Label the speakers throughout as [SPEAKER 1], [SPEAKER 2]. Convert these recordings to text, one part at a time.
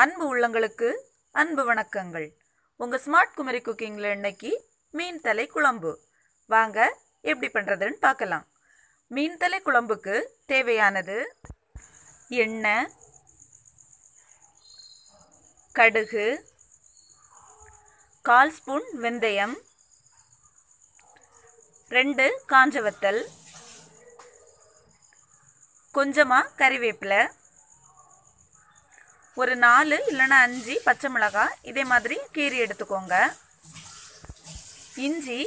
[SPEAKER 1] அன்பு உள்ளங்களுக்கு அன்பு வணக்கங்கள். உங்கள் ஸ்மார்ட் குமரி குக்கிங்கில் இன்னைக்கு மீன் தலை குழம்பு. வாங்க எப்படி பண்ணுறதுன்னு பார்க்கலாம். மீன் தலை குழம்புக்கு தேவையானது எண்ணெய், கடுகு, 1/4 ஸ்பூன் வெந்தயம், 2 காஞ்ச வத்தல், கொஞ்சமாக கறிவேப்பிலை, ஒரு 4 இல்லைன்னா 5 பச்சை மிளகாய் இதே மாதிரி கீறி எடுத்துக்கோங்க. இஞ்சி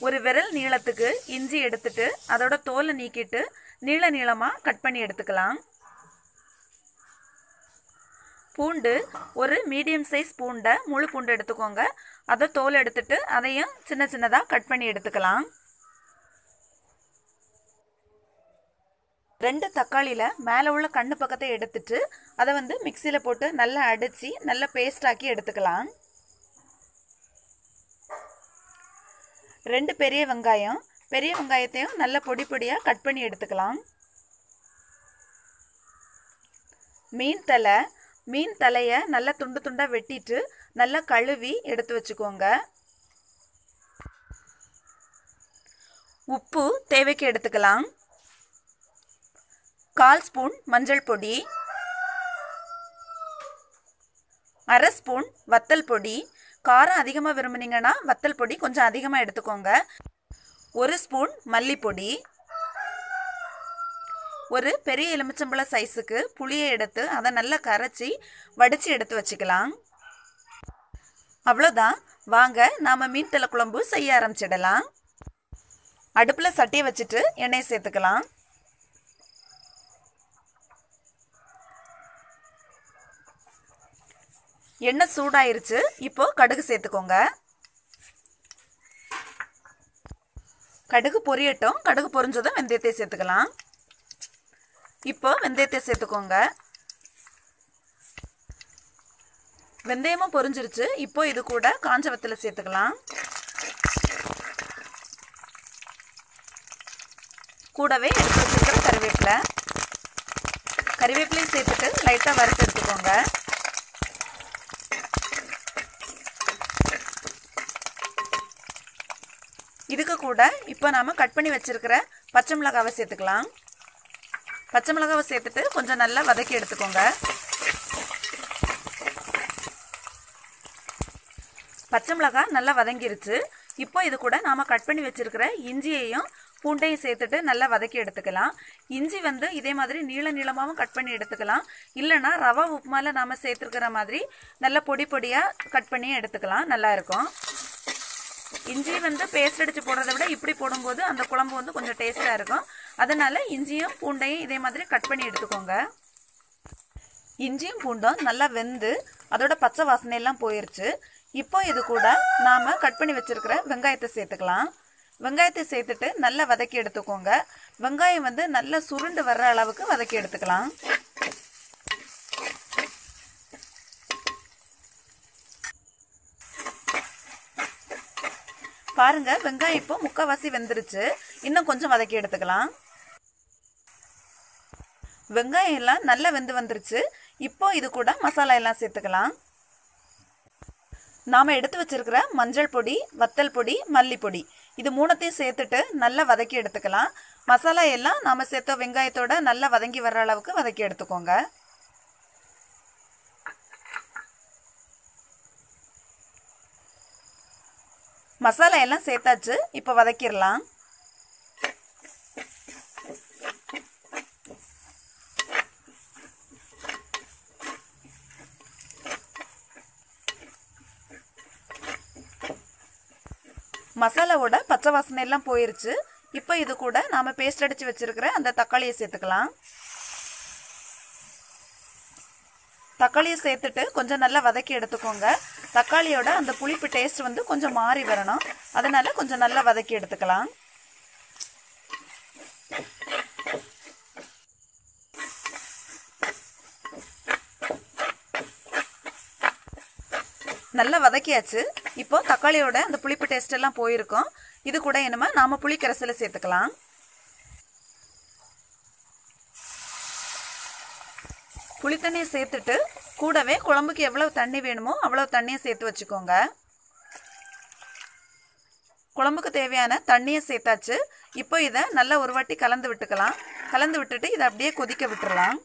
[SPEAKER 1] ஒரு விரல் நீளத்துக்கு இஞ்சி எடுத்துட்டு அதோட தோலை நீக்கிட்டு நீள நீளமாக கட் பண்ணி எடுத்துக்கலாம். பூண்டு ஒரு மீடியம் சைஸ் பூண்டை முழு பூண்டு எடுத்துக்கோங்க. அதை தோல் எடுத்துட்டு அதையும் சின்ன சின்னதாக கட் பண்ணி எடுத்துக்கலாம். 2 தக்காளியில் மேலே உள்ள கண்ணு பக்கத்தை எடுத்துட்டு அதை மிக்சியில் போட்டு நல்லா அடித்து நல்லா பேஸ்டாக்கி எடுத்துக்கலாம். 2 பெரிய வெங்காயத்தையும் நல்லா பொடி பொடியாக கட் பண்ணி எடுத்துக்கலாம். மீன் தலையை நல்லா துண்டு துண்டாக வெட்டிட்டு நல்லா கழுவி எடுத்து வச்சுக்கோங்க. உப்பு தேவைக்கு எடுத்துக்கலாம். 1/4 ஸ்பூன் மஞ்சள் பொடி, 1/2 ஸ்பூன் வத்தல் பொடி. காரம் அதிகமாக விரும்புனீங்கன்னா வத்தல் பொடி கொஞ்சம் அதிகமாக எடுத்துக்கோங்க. 1 ஸ்பூன் மல்லிப்பொடி, ஒரு பெரிய எலுமிச்சம்பழ சைஸுக்கு புளியை எடுத்து அதை நல்லா கரைச்சி வடித்து எடுத்து வச்சுக்கலாம். அவ்வளோதான், வாங்க நாம் மீன் தலை குழம்பு செய்ய ஆரம்பிச்சிடலாம். அடுப்பில் சட்டியை வச்சுட்டு எண்ணெயை சேர்த்துக்கலாம். எண்ணெய் சூடாயிருச்சு. இப்போ கடுகு சேர்த்துக்கோங்க. கடுகு பொரியட்டும். கடுகு பொரிஞ்சதும் வெந்தயத்தை சேர்த்துக்கலாம். இப்போ வெந்தயத்தை சேர்த்துக்கோங்க. வெந்தயமும் பொரிஞ்சிருச்சு. இப்போ இது கூட காஞ்ச வத்தலை சேர்த்துக்கலாம். கூடவே எடுத்து வச்சிருக்கிற கறிவேப்பிலையும் சேர்த்துட்டு லைட்டாக வறுத்து எடுத்துக்கோங்க. இதுக்கு கூட இப்போ நாம் கட் பண்ணி வச்சிருக்கிற பச்சை மிளகாவை சேர்த்துக்கலாம். பச்சை மிளகாவை சேர்த்துட்டு கொஞ்சம் நல்லா வதக்கி எடுத்துக்கோங்க. பச்சை மிளகாய் நல்லா வதங்கிருச்சு. இப்போ இது கூட நாம் கட் பண்ணி வச்சிருக்கிற இஞ்சியையும் பூண்டையும் சேர்த்துட்டு நல்லா வதக்கி எடுத்துக்கலாம். இஞ்சி இதே மாதிரி நீள நீளமாகவும் கட் பண்ணி எடுத்துக்கலாம். இல்லைன்னா ரவா உப்புமாவில் நாம் சேர்த்துருக்கிற மாதிரி நல்லா பொடி பொடியாக கட் பண்ணி எடுத்துக்கலாம். நல்லா இருக்கும். இஞ்சி பேஸ்ட் அடித்து போடுறத விட இப்படி போடும்போது அந்த குழம்பு கொஞ்சம் டேஸ்ட்டாக இருக்கும். அதனால இஞ்சியும் பூண்டையும் இதே மாதிரி கட் பண்ணி எடுத்துக்கோங்க. இஞ்சியும் பூண்டும் நல்லா வெந்து அதோட பச்சை வாசனையெல்லாம் போயிருச்சு. இப்போ இது கூட நாம் கட் பண்ணி வச்சிருக்கிற வெங்காயத்தை சேர்த்துக்கலாம். வெங்காயத்தை சேர்த்துட்டு நல்லா வதக்கி எடுத்துக்கோங்க. வெங்காயம் நல்லா சுருண்டு வர்ற அளவுக்கு வதக்கி எடுத்துக்கலாம். பாருங்க, வெங்காயம் இப்போ முக்கால்வாசி வெந்துருச்சு. இன்னும் கொஞ்சம் வதக்கி எடுத்துக்கலாம். வெங்காயம் எல்லாம் நல்லா வெந்து வந்துருச்சு. இப்போ இது கூட மசாலா எல்லாம் சேர்த்துக்கலாம். நாம எடுத்து வச்சிருக்கிற மஞ்சள் பொடி, வத்தல் பொடி, மல்லிப்பொடி இது மூணுத்தையும் சேர்த்துட்டு நல்லா வதக்கி எடுத்துக்கலாம். மசாலா எல்லாம் நாம சேர்த்த வெங்காயத்தோட நல்லா வதங்கி வர்ற அளவுக்கு வதக்கி எடுத்துக்கோங்க. மசாலா எல்லாம் சேர்த்தாச்சு. இப்போ வதக்கிடலாம். மசாலாவோட பச்சை வாசனை எல்லாம் போயிருச்சு. இப்போ இது கூட நாம பேஸ்ட் அடிச்சு வச்சிருக்கிற அந்த தக்காளியை சேர்த்துக்கலாம். தக்காளியை சேர்த்துட்டு கொஞ்சம் நல்லா வதக்கி எடுத்துக்கோங்க. தக்காளியோட அந்த புளிப்பு டேஸ்ட் கொஞ்சம் மாறி வரணும். அதனால கொஞ்சம் நல்லா வதக்கி எடுத்துக்கலாம். நல்லா வதக்கியாச்சு. இப்போ தக்காளியோட அந்த புளிப்பு டேஸ்ட் எல்லாம் போயிருக்கும். இது கூட என்னமா நாம புளி கரைசலை சேர்த்துக்கலாம். புளி தண்ணியை சேர்த்துட்டு கூடவே குழம்புக்கு எவ்வளவு தண்ணி வேணுமோ அவ்வளவு தண்ணியை சேர்த்து வச்சுக்கோங்க. குழம்புக்கு தேவையான தண்ணியை சேர்த்தாச்சு. இப்போ இதை நல்லா ஒரு வாட்டி கலந்து விட்டுக்கலாம். கலந்து விட்டுட்டு இதை அப்படியே கொதிக்க விட்டுறலாம்.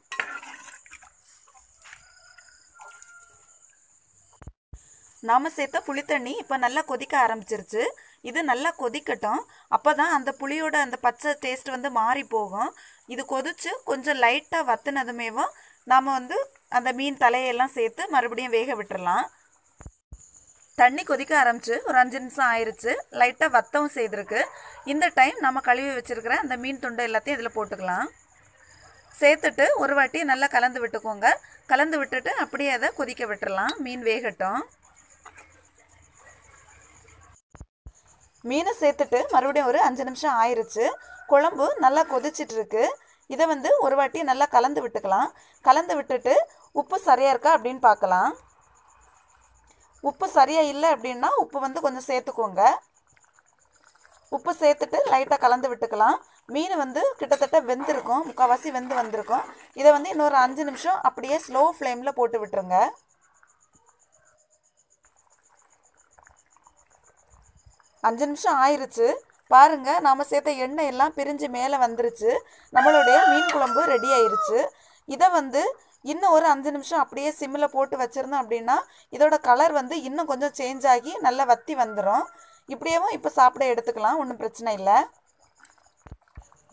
[SPEAKER 1] நாம் சேர்த்த புளித்தண்ணி இப்போ நல்லா கொதிக்க ஆரம்பிச்சிருச்சு. இது நல்லா கொதிக்கட்டும். அப்போ தான் அந்த புளியோட அந்த பச்சை டேஸ்ட் வந்து மாறி போகும். இது கொதிச்சு கொஞ்சம் லைட்டாக வத்துனதுமேவும் நாம் வந்து அந்த மீன் தலையெல்லாம் சேர்த்து மறுபடியும் வேக விட்டுறலாம். தண்ணி கொதிக்க ஆரம்பிச்சு ஒரு 5 நிமிஷம் ஆயிடுச்சு. லைட்டாக வத்தவும் செய்திருக்கு. இந்த டைம் நம்ம கழுவி வச்சுருக்கிற அந்த மீன் துண்டை எல்லாத்தையும் இதில் போட்டுக்கலாம். சேர்த்துட்டு ஒரு வாட்டி நல்லா கலந்து விட்டுக்கோங்க. கலந்து விட்டுட்டு அப்படியே அதை கொதிக்க விட்டுறலாம். மீன் வேகட்டும். மீனை சேர்த்துட்டு மறுபடியும் ஒரு 5 நிமிஷம் ஆயிடுச்சு. குழம்பு நல்லா கொதிச்சிட்ருக்கு. இதை வந்து ஒரு வாட்டி நல்லா கலந்து விட்டுக்கலாம். கலந்து விட்டுட்டு உப்பு சரியாக இருக்கா அப்படின்னு பார்க்கலாம். உப்பு சரியாக இல்லை அப்படின்னா உப்பு வந்து கொஞ்சம் சேர்த்துக்கோங்க. உப்பு சேர்த்துட்டு லைட்டாக கலந்து விட்டுக்கலாம். மீன் வந்து கிட்டத்தட்ட வெந்திருக்கும், முக்கால்வாசி வெந்து வந்திருக்கும். இதை வந்து இன்னொரு 5 நிமிஷம் அப்படியே ஸ்லோ ஃப்ளேமில் போட்டு விட்டுருங்க. 5 நிமிஷம் ஆயிடுச்சு. பாருங்கள், நாம் சேர்த்த எண்ணெய் எல்லாம் பிரிஞ்சு மேலே வந்துருச்சு. நம்மளுடைய மீன் குழம்பு ரெடி ஆயிடுச்சு. இதை வந்து இன்னும் ஒரு 5 நிமிஷம் அப்படியே சிம்மில் போட்டு வச்சுருந்தோம் அப்படின்னா இதோட கலர் வந்து இன்னும் கொஞ்சம் சேஞ்ச் ஆகி நல்லா வத்தி வந்துடும். இப்படியேவும் இப்போ சாப்பிட எடுத்துக்கலாம், ஒன்றும் பிரச்சனை இல்லை.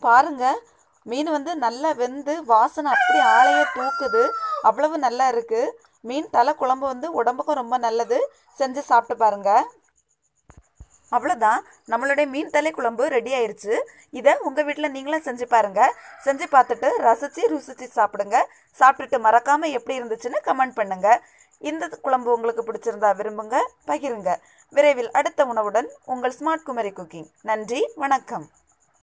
[SPEAKER 1] பாருங்கள், மீன் வந்து நல்லா வெந்து வாசனை அப்படி ஆளையே தூக்குது. அவ்வளவு நல்லா இருக்குது. மீன் தலை குழம்பு வந்து உடம்புக்கும் ரொம்ப நல்லது. செஞ்சு சாப்பிட்டு பாருங்கள். அவ்வளோதான், நம்மளுடைய மீன் தலை குழம்பு ரெடி ஆயிடுச்சு. இதை உங்கள் வீட்டில் நீங்களும் செஞ்சு பாருங்கள். செஞ்சு பார்த்துட்டு ருசிச்சு சாப்பிடுங்க. சாப்பிட்டுட்டு மறக்காமல் எப்படி இருந்துச்சுன்னு கமெண்ட் பண்ணுங்கள். இந்த குழம்பு உங்களுக்கு பிடிச்சிருந்தா விரும்புங்க, பகிருங்க. விரைவில் அடுத்த உணவுடன் உங்கள் ஸ்மார்ட் குமரி குக்கிங். நன்றி, வணக்கம்.